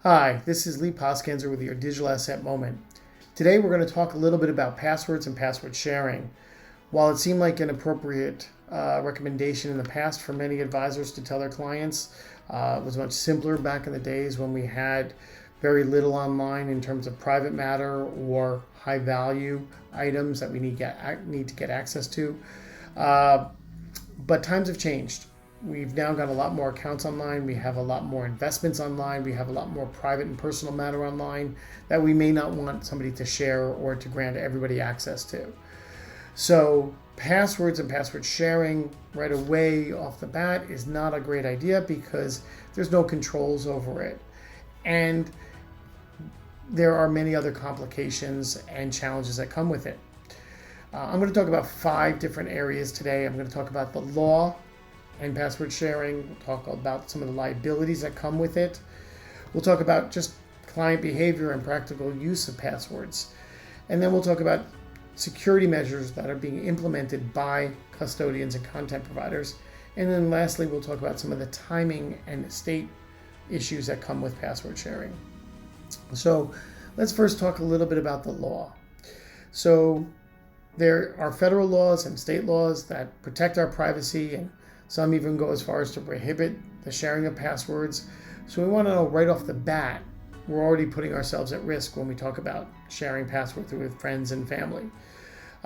Hi, this is Lee Poskanzer with your Digital Asset Moment. Today we're going to talk a little bit about passwords and password sharing. While it seemed like an appropriate recommendation in the past for many advisors to tell their clients, it was much simpler back in the days when we had very little online in terms of private matter or high value items that we need to get access to. But times have changed. We've now got a lot more accounts online. We have a lot more investments online. We have a lot more private and personal matter online that we may not want somebody to share or to grant everybody access to. So passwords and password sharing right away off the bat is not a great idea because there's no controls over it. And there are many other complications and challenges that come with it. I'm going to talk about 5 different areas today. I'm going to talk about the law and password sharing. We'll talk about some of the liabilities that come with it. We'll talk about just client behavior and practical use of passwords. And then we'll talk about security measures that are being implemented by custodians and content providers. And then lastly, we'll talk about some of the timing and estate issues that come with password sharing. So let's first talk a little bit about the law. So there are federal laws and state laws that protect our privacy, and some even go as far as to prohibit the sharing of passwords. So we want to know right off the bat, we're already putting ourselves at risk when we talk about sharing passwords with friends and family.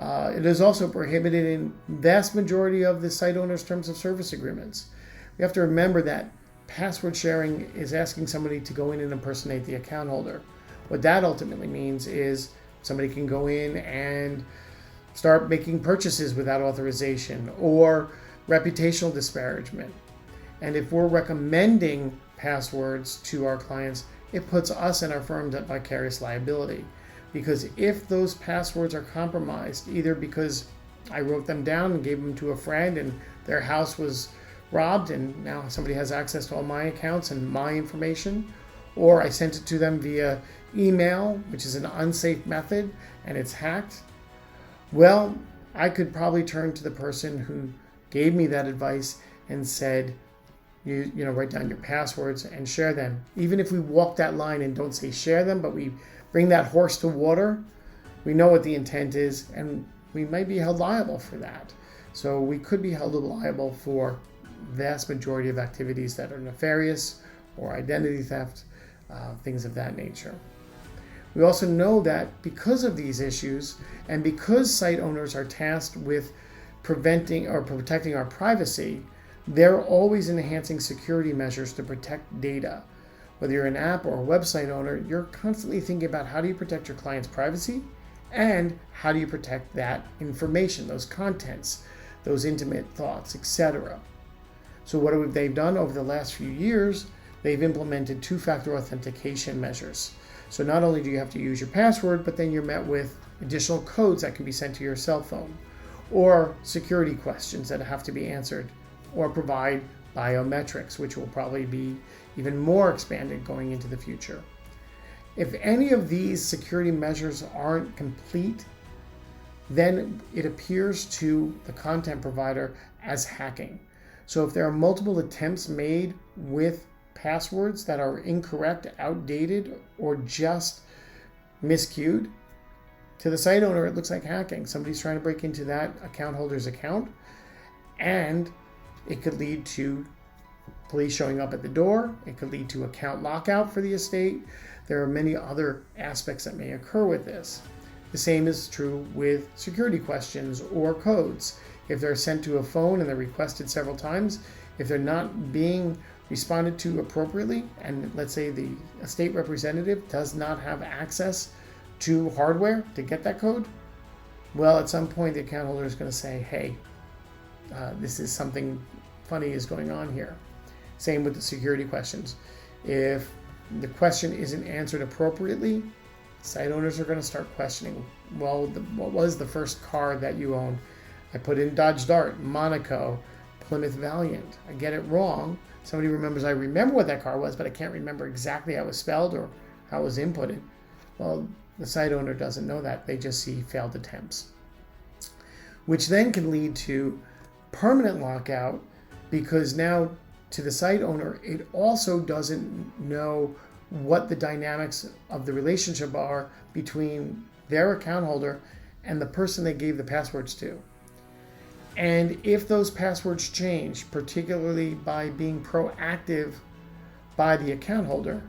It is also prohibited in vast majority of the site owner's terms of service agreements. We have to remember that password sharing is asking somebody to go in and impersonate the account holder. What that ultimately means is somebody can go in and start making purchases without authorization or reputational disparagement. And if we're recommending passwords to our clients, it puts us and our firms at vicarious liability. Because if those passwords are compromised, either because I wrote them down and gave them to a friend and their house was robbed and now somebody has access to all my accounts and my information, or I sent it to them via email, which is an unsafe method, and it's hacked, well, I could probably turn to the person who gave me that advice and said, you write down your passwords and share them. Even if we walk that line and don't say share them, but we bring that horse to water, we know what the intent is, and we might be held liable for that. So we could be held liable for vast majority of activities that are nefarious or identity theft, things of that nature. We also know that because of these issues and because site owners are tasked with preventing or protecting our privacy, they're always enhancing security measures to protect data. Whether you're an app or a website owner, you're constantly thinking about how do you protect your client's privacy and how do you protect that information, those contents, those intimate thoughts, etc. So what have they done over the last few years? They've implemented 2-factor authentication measures. So not only do you have to use your password, but then you're met with additional codes that can be sent to your cell phone, or security questions that have to be answered, or provide biometrics, which will probably be even more expanded going into the future. If any of these security measures aren't complete, then it appears to the content provider as hacking. So if there are multiple attempts made with passwords that are incorrect, outdated, or just miscued, to the site owner, it looks like hacking. Somebody's trying to break into that account holder's account, and it could lead to police showing up at the door. It could lead to account lockout for the estate. There are many other aspects that may occur with this. The same is true with security questions or codes. If they're sent to a phone and they're requested several times, if they're not being responded to appropriately, and let's say the estate representative does not have access to hardware to get that code, well, at some point the account holder is going to say, hey, this is something funny is going on here. Same with the security questions. If the question isn't answered appropriately, site owners are going to start questioning, well, what was the first car that you owned? I put in Dodge Dart, Monaco, Plymouth Valiant. I get it wrong. Somebody remembers I remember what that car was, but I can't remember exactly how it was spelled or how it was inputted. Well, the site owner doesn't know that. They just see failed attempts, which then can lead to permanent lockout, because now to the site owner, it also doesn't know what the dynamics of the relationship are between their account holder and the person they gave the passwords to. And if those passwords change, particularly by being proactive by the account holder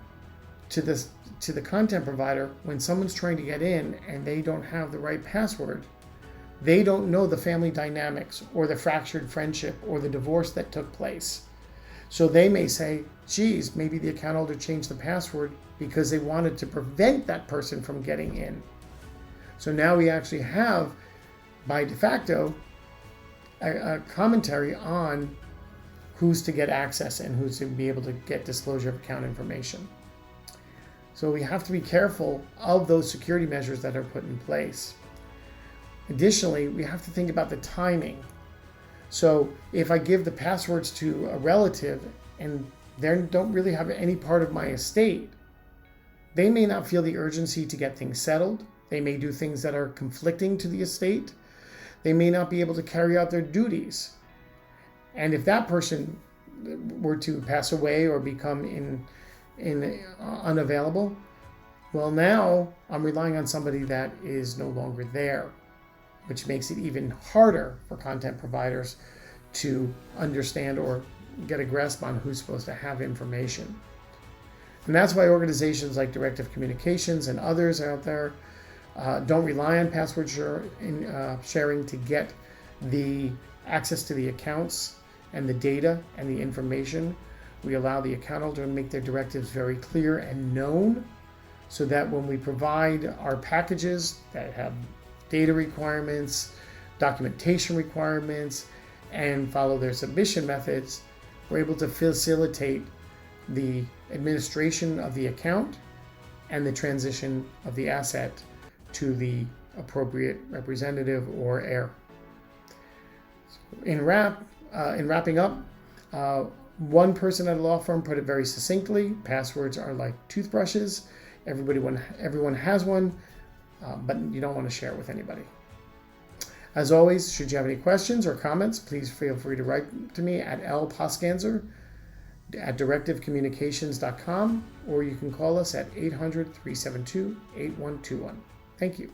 to the content provider, when someone's trying to get in and they don't have the right password, they don't know the family dynamics or the fractured friendship or the divorce that took place. So they may say, geez, maybe the account holder changed the password because they wanted to prevent that person from getting in. So now we actually have, by de facto, a commentary on who's to get access and who's to be able to get disclosure of account information. So we have to be careful of those security measures that are put in place. Additionally, we have to think about the timing. So if I give the passwords to a relative and they don't really have any part of my estate, they may not feel the urgency to get things settled. They may do things that are conflicting to the estate. They may not be able to carry out their duties. And if that person were to pass away or become unavailable, well, now I'm relying on somebody that is no longer there, which makes it even harder for content providers to understand or get a grasp on who's supposed to have information. And that's why organizations like Directive Communications and others out there don't rely on password sharing to get the access to the accounts and the data and the information. We allow the account holder to make their directives very clear and known, so that when we provide our packages that have data requirements, documentation requirements, and follow their submission methods, we're able to facilitate the administration of the account and the transition of the asset to the appropriate representative or heir. In wrapping up, one person at a law firm put it very succinctly: passwords are like toothbrushes. Everyone has one, but you don't want to share it with anybody. As always, should you have any questions or comments, please feel free to write to me at lposkanzer@directivecommunications.com, or you can call us at 800-372-8121. Thank you.